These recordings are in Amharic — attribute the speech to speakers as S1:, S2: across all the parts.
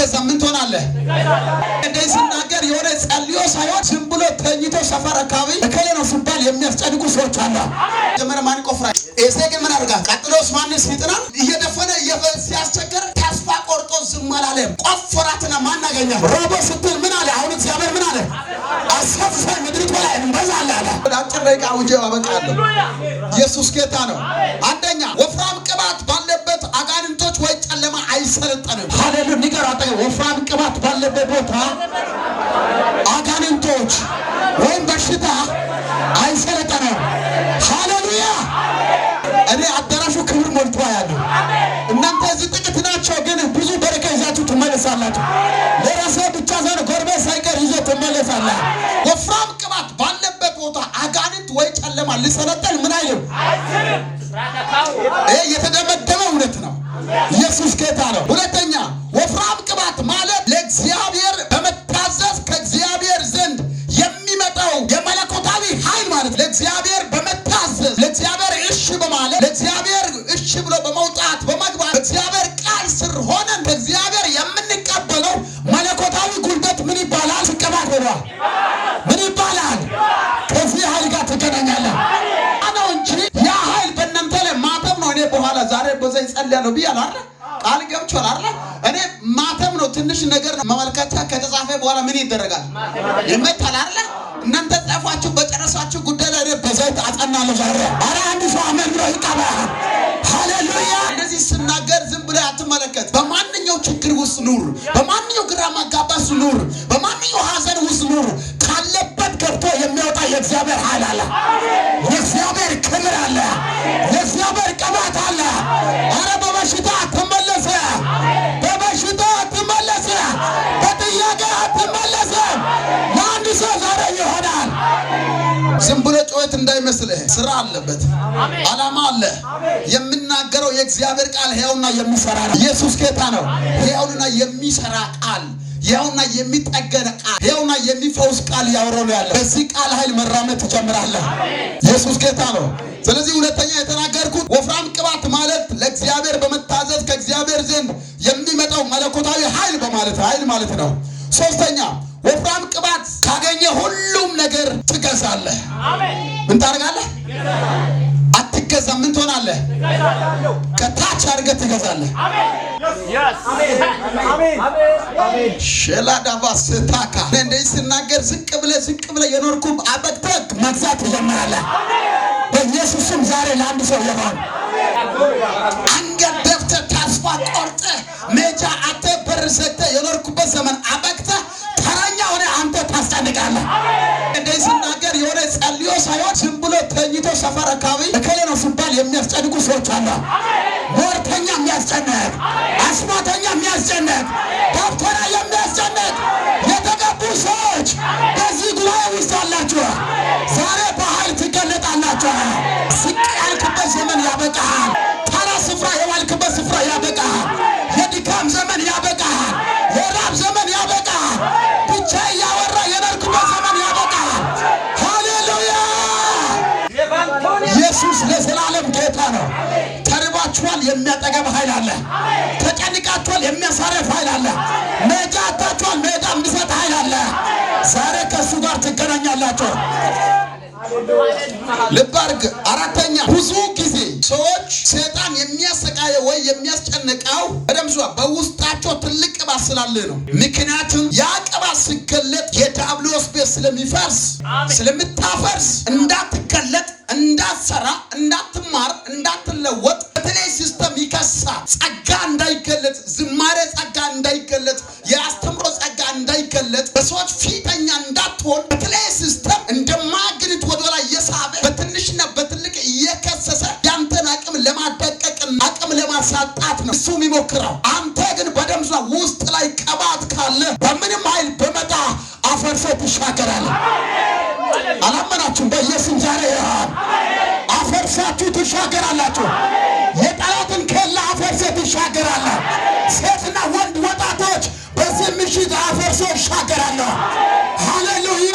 S1: አትገዛም ምን ትሆናለህ? እንደዚህ ሲናገር የሆነ ጸልዮ ሳይሆን ዝም ብሎ ተኝቶ ሰፈር አካባቢ እከሌ ነው ሲባል የሚያስጨንቁ ሰዎች አሉ። ጀመረ ማን ቆፍራል? ኤሴ ግን ምን አድርጋ ቀጥሎስ ማንስ ይጥናል? እየደፈነ ሲያስቸግር ተስፋ ቆርጦ ዝም አላለም። ቆፈራትና ማን አገኘ? ሮቦ ስትል ምን አለ? አሁን እግዚአብሔር ምን አለ? አሰፋኝ ምድሪቱ ላይ እንበዛለን አለ። አጭር ደቂቃ ውጄ አበቃለሁ። ኢየሱስ ጌታ ነው። አንደኛ ወፍራም ቅባት ባለበት አጋንንቶች ወይ ጨለማ አይሰለጠንም። ሃሌሉያ ንገር አጠገ ወፍራም ቅባት ባለበት ቦታ አጋንንቶች ወይም በሽታ አይሰለጠንም። ሃሌሉያ እኔ አዳራሹ ክብር ሞልቶ ያለው እናንተ እዚህ ጥቂት ናቸው፣ ግን ብዙ በረከት ይዛችሁ ትመለሳላችሁ። ለራሴ ብቻ ዘር ጎርቤ ሳይቀር ይዘው ትመለሳላችሁ። ወፍራም ቅባት ባለበት ቦታ አጋንንት ወይ ጨለማ ሊሰለጠን ምን አይልም አይችልም። ይሄ የተደመደመ እውነት ነው። ኢየሱስ ጌታ ነው። ሁለተኛ ወፍራም ቅባት ማለት ለእግዚአብሔር በመታዘዝ ከእግዚአብሔር ዘንድ የሚመጣው የመለኮታዊ ኃይል ማለት ለእግዚአብሔር በመታዘዝ ለእግዚአብሔር እሺ በማለት ለእግዚአብሔር እሺ ብሎ በመውጣት በመግባት በእግዚአብሔር ቃል ስር ሆነን በእግዚአብሔር የምንቀበለው መለኮታዊ ጉልበት ምን ይባላል? ቅባት ነው። ምን ይባላል? ከዚህ ኃይል ጋር ትገናኛለህ ነው እንጂ ያ ኃይል በእናንተ ላይ ማተም ነው። እኔ በኋላ ዛሬ በዛ ይጸልያለሁ ብያለሁ አይደል? ቃል ገብቻለሁ አይደል? እኔ ማተም ነው። ትንሽ ነገር መመልከቻ ከተጻፈ በኋላ ምን ይደረጋል? ይመታል አይደል? እናንተ ጻፋችሁ በጨረሳችሁ ጉዳይ ላይ በዘይት አጸናለሁ ዛሬ። አረ አንድ ሰው አሜን ብሎ ይቀበል። ሃሌሉያ። እንደዚህ ስናገር ዝም ብለህ አትመለከት። በማንኛው ችግር ውስጥ ኑር፣ በማንኛው ግራ ማጋባት ውስጥ ኑር፣ በማንኛው ሐዘን ውስጥ ኑር፣ ካለበት ገብቶ የሚወጣ የእግዚአብሔር ኃይል አለ። የእግዚአብሔር ክብር አለ። የእግዚአብሔር ቅባት አለ። አረ በበሽታ አትመለስ፣ በበሽታ አትመለስ፣ በጥያቄ አትመለስ። ለአንድ ሰው ዛሬ ይሆናል። ዝም ብሎ ጩኸት እንዳይመስልህ፣ ስራ አለበት፣ ዓላማ አለ። የምናገረው የእግዚአብሔር ቃል ሕያውና የሚሰራ ነው። ኢየሱስ ጌታ ነው። ሕያውና የሚሰራ ቃል፣ ሕያውና የሚጠገን ቃል፣ ሕያውና የሚፈውስ ቃል ያወራው ነው ያለው። በዚህ ቃል ኃይል መራመድ ትጀምራለህ። ኢየሱስ ጌታ ነው። ስለዚህ ሁለተኛ የተናገርኩት ወፍራም ቅባት ማለት ለእግዚአብሔር በመታዘዝ ከእግዚአብሔር ዘንድ የሚመጣው መለኮታዊ ኃይል በማለት ኃይል ማለት ነው። ሶስተኛ ወፍራም ቅባት ካገኘ ሁሉም ነገር ትገዛለህ። ምን ታደርጋለህ? አትገዛም ምን ትሆናለህ? ከታች አድርገህ ትገዛለህ። ሸላዳባ ስታካ እንደዚህ ስናገር ዝቅ ብለህ የኖርኩብ አበቅተህ መግዛት ትጀምራለህ። በኢየሱስም ዛሬ ለአንድ ሰው ይሆን። አንገት ደፍተህ ተስፋ ቆርጠህ ሜጃ አተህ በር ዘግተህ የኖርኩበት ዘመን አበቅተህ ተረኛ ሆነ አንተ ታስጨንቃለህ። እንደዚህ ስናገር የሆነ ጸልዮ ሳይሆን ዝም ብሎ ተኝቶ ሰፈር አካባቢ እከሌ ነው ሲባል የሚያስጨንቁ ሰዎች አሉ። ሞርተኛ የሚያስጨንቅ፣ አስማተኛ የሚያስጨንቅ፣ ዶክተር የሚያስጨንቅ የተቀቡ ሰዎች በዚህ ጉባኤ ውስጥ አላችሁ። ዛሬ በኃይል ትገለጣላችሁ። ዝቅ ያልክበት ዘመን ያበቃል። ተራ ስፍራ የዋልክበት ስፍራ ያበቃል። የድካም ዘመን ያበቃል። የራብ ዘመን ያበቃል። ብቻ እያወራ የኖርክበት ዘመን ያበቃል። ሃሌሉያ! ኢየሱስ ለዘላለም ጌታ ነው። ተርባችኋል፣ የሚያጠገብ ኃይል አለ። ተጨንቃችኋል፣ የሚያሳርፍ ኃይል አለ። ሜዳ አጥታችኋል፣ ሜዳ የሚሰጥ ኃይል አለ። ዛሬ ከእሱ ጋር ትገናኛላችሁ። ልብ አድርግ። አራተኛ ብዙ ጊዜ ሰዎች ሰይጣን የሚያሰቃየው ወይ የሚያስጨንቀው በደምሷ በውስጣቸው ትልቅ ቅባት ስላለ ነው። ምክንያቱም ያ ቅባት ሲገለጥ የዲያብሎስ ቤት ስለሚፈርስ ስለምታፈርስ እንዳትገለጥ፣ እንዳትሰራ፣ እንዳትማር፣ እንዳትለወጥ በተለይ ሲስተም ይከሳል። ጸጋ እንዳይገለጥ፣ ዝማሬ ጸጋ እንዳይገለጥ፣ የአስተምሮ ጸጋ እንዳይገለጥ፣ በሰዎች ፊተኛ እንዳትሆን በተለይ ሲስተም እንደማግኒት ወደ ላይ እየሳበ በትንሽና በትልቅ እየከሰሰ ያንተን አቅም ለማደቀቅ አቅም ለማሳጣት ነው እሱ የሚሞክረው። አንተ ግን በደምዛ ውስጥ ላይ ቅባት ካለ በምንም ኃይል በመጣ አፈርሶ ትሻገራለህ። አላመናችሁም? በኢየሱስ ዛሬ አፈርሳችሁ ትሻገራላችሁ። የጠላትን ከላ አፈርሶ ትሻገራለህ። ሴትና ወንድ ወጣቶች በዚህ ምሽት አፈርሶ ይሻገራሉ። ሃሌሉያ!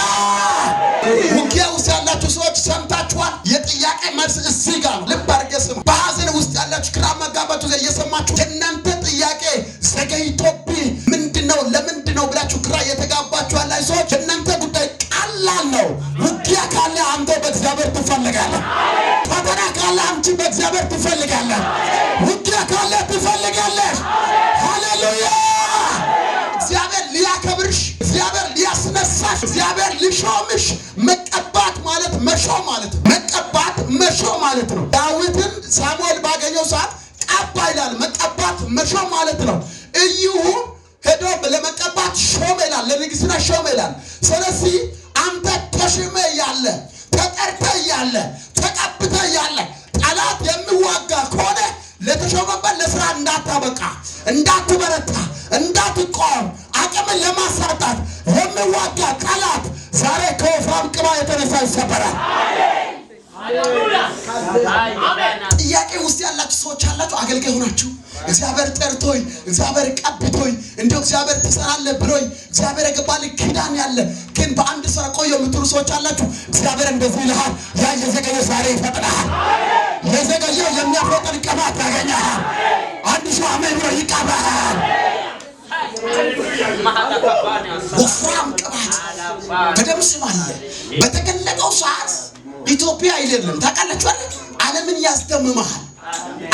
S1: ውጊያ ውስጥ ያላችሁ ሰዎች ሰምታችኋል። የጥያቄ መልስ እዚህ ጋር ልብ አድርገህ ስሙ። በሐዘን ውስጥ ያላችሁ ግራ መጋባቱ እየሰማችሁ የእናንተ ጥያቄ ዘገይቶብህ ምንድን ያላችሁ ግራ የተጋባችሁ ያላችሁ ሰዎች እናንተ ጉዳይ ቀላል ነው። ውጊያ ካለ አንተ በእግዚአብሔር ትፈልጋለህ። ፈተና ካለ አንቺ በእግዚአብሔር ትፈልጋለህ። ውጊያ ካለ ትፈልጋለህ። ሃሌሉያ! እግዚአብሔር ሊያከብርሽ፣ እግዚአብሔር ሊያስነሳሽ፣ እግዚአብሔር ሊሾምሽ። መቀባት ማለት መሾም ማለት ነው። መቀባት መሾም ማለት ነው። ዳዊትን ሳሙኤል ባገኘው ሰዓት ቀባ ይላል። መቀባት መሾም ማለት ነው። እዩ ሄዶ ለመቀባት ሾመ ይላል። ለንግስና ሾመ ይላል። ስለዚህ አንተ ተሾመ ያለ ተጠርተ ያለ ተቀብተ ያለ ጠላት የሚዋጋ ከሆነ ለተሾመበት ለስራ እንዳታበቃ፣ እንዳትበረታ፣ እንዳትቆም አቅምን ለማሳጣት የሚዋጋ ጠላት ዛሬ ከወፍራም ቅባት የተነሳ ይሰበራል። ጥያቄ ውስጥ ያላችሁ ሰዎች አላችሁ። አገልጋይ ሆናችሁ እግዚአብሔር ጠርቶኝ እግዚአብሔር ቀብቶኝ እንደው እግዚአብሔር ትሰራለህ ብሎኝ እግዚአብሔር የገባል ኪዳን ያለ ግን በአንድ ስራ ቆየው የምትሉ ሰዎች አላችሁ። እግዚአብሔር እንደዚህ ይልሃል፣ ያ የዘገየ ዛሬ ይፈጥናል። የዘገየው የሚያፈጥን ቅባት ያገኛል። አንድ ሰው አሜን ብሎ ይቀባል። ወፍራም ቅባት በደም ስም አለ። በተገለጠው ሰዓት ኢትዮጵያ አይደለም ታውቃላችሁ አይደል? ዓለምን ያስደምማል።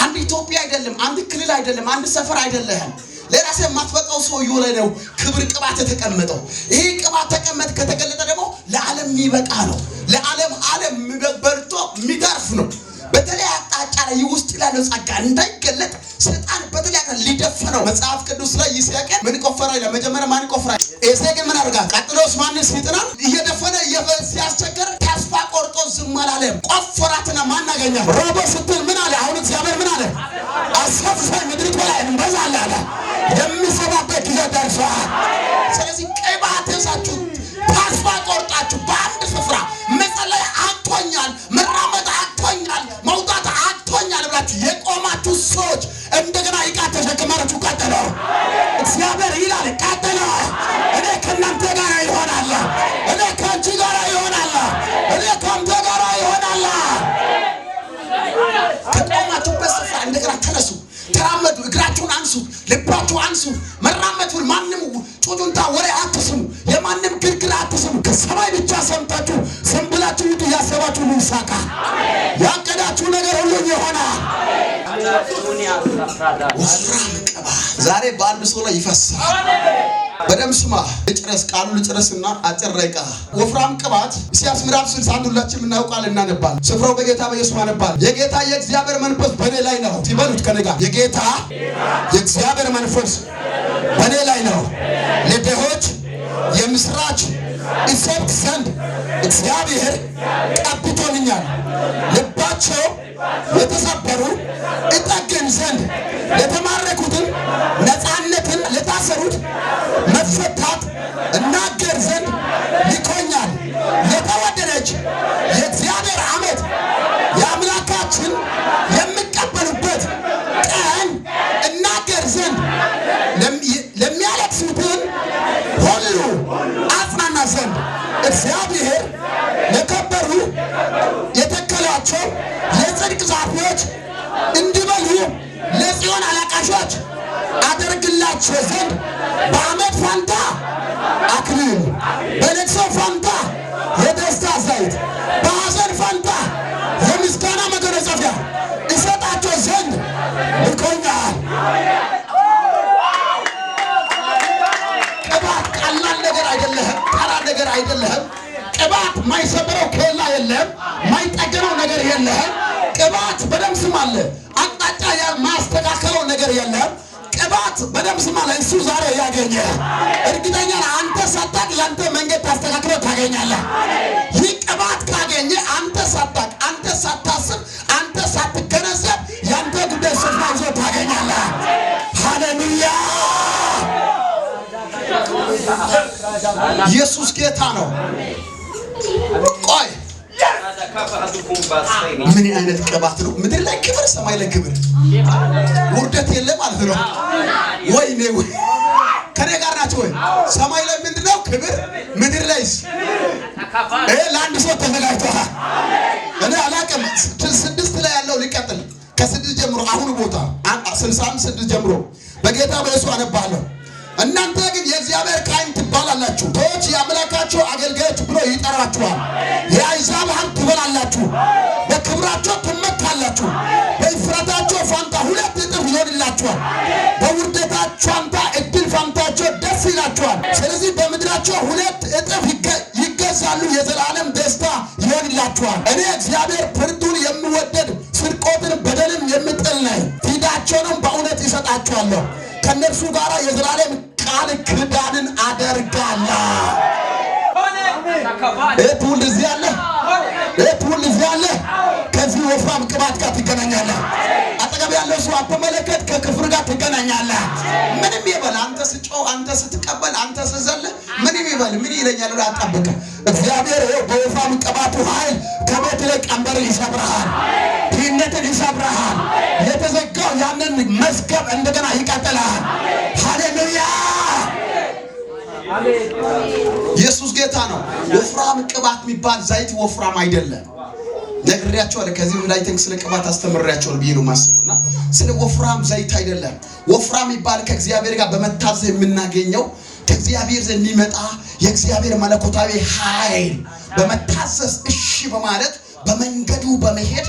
S1: አንድ ኢትዮጵያ አይደለም፣ አንድ ክልል አይደለም፣ አንድ ሰፈር አይደለም። ለራሴ የማትበቃው ሰውዬው ላይ ነው ክብር ቅባት የተቀመጠው። ይሄ ቅባት ተቀመጥ ከተገለጠ ደግሞ ለዓለም የሚበቃ ነው። ለዓለም በርቶ የሚተርፍ ነው። በተለይ አቅጣጫ ላይ ውስጥ ያለው ጸጋ እንዳይገለጥ ሰይጣን በተለይ ሊደፈነው መጽሐፍ ቅዱስ ላይ ይስያቀ ምን ቆፈራ ይላል። መጀመሪያ ማን ቆፈራ? ኤሴቅ ምን አርጋ? ቀጥሎስ ማንስ ይጥና እየደፈነ ሲያስቸገር ተስፋ ቆርጦ ዝም አላለም። ቆፈራትና ማን አገኘ? ሮቦ ስትል ምን አለ? አሁን እግዚአብሔር ምን አለ? አሰፋይ ምድሪት በላይ እንበዛለን አለ። የሚሰባበት ጊዜ ደርሷል። ስለዚህ ቅባት ይዛችሁ ተስፋ ቆርጣችሁ በአንድ ስፍራ መጸለይ አጥቶኛል፣ መራመድ አጥቶኛል፣ መውጣት አጥቶኛል ብላችሁ የቆማችሁ ሰዎች እንደገና ይቃ ተሸክማችሁ ቀጥሉ። እግዚአብሔር ይላል ቀጥሉ። እኔ ከእናንተ ጋር ይሆናል። እኔ ከአንቺ ጋር ይሆናል። እኔ ከአንተ ጋር ይሆናል። ከቆማችሁበት ስፍራ እንደገና ተነሱ፣ ተራመዱ። እግራችሁን አንሱ፣ ልባችሁ አንሱ። መራመድ ማንም ጩጩንታ ወሬ አትስሙ። የማንም ግርግር አትስሙ። ከሰማይ ብቻ ሰምታችሁ ዝም ብላችሁ ያሰባችሁ ሁሉ ይሳካል። ያቀዳችሁ ነገር ሁሉ ይሆናል። ወፍራም ቅባት ዛሬ በአንድ ሰው ላይ ይፈሳል። በደም ስማ ልጨርስ፣ ቃሉ ልጨርስና አጭር ደቂቃ። ወፍራም ቅባት ኢሳይያስ ምዕራፍ 61 ሁላችንም እናውቃለን፣ እናነባለን። ስፍራው በጌታ በኢየሱስ አነባል። የጌታ የእግዚአብሔር መንፈስ በእኔ ላይ ነው ሲበሉት ከነጋ የጌታ የእግዚአብሔር መንፈስ በእኔ ላይ ነው፣ ለድሆች የምስራች እሰብክ ዘንድ እግዚአብሔር ቀብቶኛል። ልባቸው የተሰበሩ እጠግን ዘንድ፣ ለተማረኩትን ነፃነትን፣ ለታሰሩት መፈታት እናገር ዘንድ ልኮኛል። የተወደደች የእግዚአብሔር ዓመት የአምላካችን የሚቀበሉበት ቀን እናገር ዘንድ፣ ለሚያለቅሱትን ሁሉ አጽናና ዘንድ እግዚአብሔር የከበሩ የተከሏቸው የጽድቅ ዛፎች እንዲበሉ ለጽዮን አለቃሾች አደርግላቸው ዘንድ በዓመት ፋንታ አክሊል፣ በለቅሶ ፋንታ የደስታ ዘይት፣ በሐዘን ፋንታ የምስጋና መጎናጸፊያ እሰጣቸው ዘንድ ልኮኛል። ቅባት ቀላል ነገር አይደለም፣ ተራ ነገር አይደለም። ቅባት ማይሰበረው ከላ የለም፣ ማይጠገነው ነገር የለም። ቅባት በደም ስም አለ። አቅጣጫ ማስተካከለው ነገር የለም። ቅባት በደም ስም አለ። እሱ ዛሬ ያገኘ እርግጠኛ ነኝ። አንተ ሳታቅ ያንተ መንገድ ታስተካክለው ታገኛለህ። ይህ ቅባት ካገኘ አንተ ሳታቅ፣ አንተ ሳታስብ፣ አንተ ሳትገነዘብ ያንተ ጉዳይ ስፍራ ይዞ ታገኛለህ። ሃሌሉያ! ኢየሱስ ጌታ ነው። ቆይ ምን አይነት ቅባት ነው? ምድር ላይ ክብር፣ ሰማይ ላይ ክብር፣ ውርደት የለም ማለት ነው። ወይኔ ወይ ከኔ ጋር ናቸው ወይ? ሰማይ ላይ ምንድነው ክብር? ምድር ላይስ ለአንድ ሰው ተዘጋጅቷል። እኔ አላውቅም። 6 ላይ ያለው ሊቀጥል ከ6 ጀምሮ አሁን ቦታ 65 6 ጀምሮ በጌታ በኢየሱስ አነባለሁ። እናንተ ግን የእግዚአብሔር ካህን ትባላላችሁ። ሰዎች የአምላካቸው አገልጋዮች ብሎ ይጠራችኋል። የአሕዛብ ሀብት ትበላላችሁ። በክብራቸው ትመካላችሁ። በእፍረታቸው ፋንታ 2 እጥፍ ይሆንላችኋል። በውርደታቸው ፋንታ እድል ፋንታቸው ደስ ይላችኋል። ስለዚህ በምድራቸው 2 እጥፍ ይገዛሉ። የዘላለም ደስታ ይሆንላችኋል። እኔ እግዚአብሔር ፍርዱን የሚወደድ ስርቆትን በደልም የምጥል ነኝ። ፊዳቸውንም በእውነት ይሰጣችኋለሁ። ከእነርሱ ጋር የዘላለም ቃል ኪዳንን አደርጋለሁ። ትውልድ እዚህ አለ። ትውልድ እዚህ አለ። ከዚህ ወፍራም ቅባት ጋር ትገናኛለህ። አጠገብ ያለው ሰው አትመለከት፣ ከክፍር ጋር ትገናኛለህ። ምንም ይበል፣ አንተ ስጮህ፣ አንተ ስትቀበል፣ አንተ ስትዘል፣ ምንም ይበል፣ ምን ይለኛል ብለህ አትጠብቅ። እግዚአብሔር በወፍራም ቅባቱ ኃይል ከቤት ላይ ቀንበር ይሰብርሃል፣ ድህነትን ይሰብርሃል። የተዘጋው ያንን መዝገብ እንደገና ይቀጥላል። ሃሌሉያ! ኢየሱስ ጌታ ነው። ወፍራም ቅባት የሚባል ዘይት ወፍራም አይደለም። ነግሬያቸዋለሁ። ከዚህ ላይ ስለ ቅባት አስተምሬያቸዋለሁ ብዬ ነው የማስበውና ስለ ወፍራም ዘይት አይደለም። ወፍራም የሚባል ከእግዚአብሔር ጋር በመታዘዝ የምናገኘው ከእግዚአብሔር ዘንድ የሚመጣ የእግዚአብሔር መለኮታዊ ኃይል በመታዘዝ እሺ በማለት በመንገዱ በመሄድ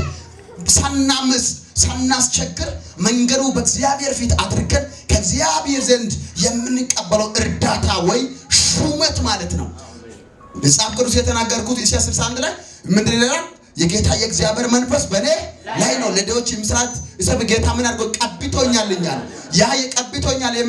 S1: ሳናስቸግር መንገዱ በእግዚአብሔር ፊት አድርገን ከእግዚአብሔር ዘንድ የምንቀበለው እርዳታ ወይ ሹመት ማለት ነው። መጽሐፍ ቅዱስ የተናገርኩት ኢሳይያስ 61 ላይ ምንድን ይላል? የጌታ የእግዚአብሔር መንፈስ በእኔ ላይ ነው፣ ለድሆች የምስራች ይሰብክ። ጌታ ምን አድርጎ ቀብቶኛል? ያ የቀብቶኛል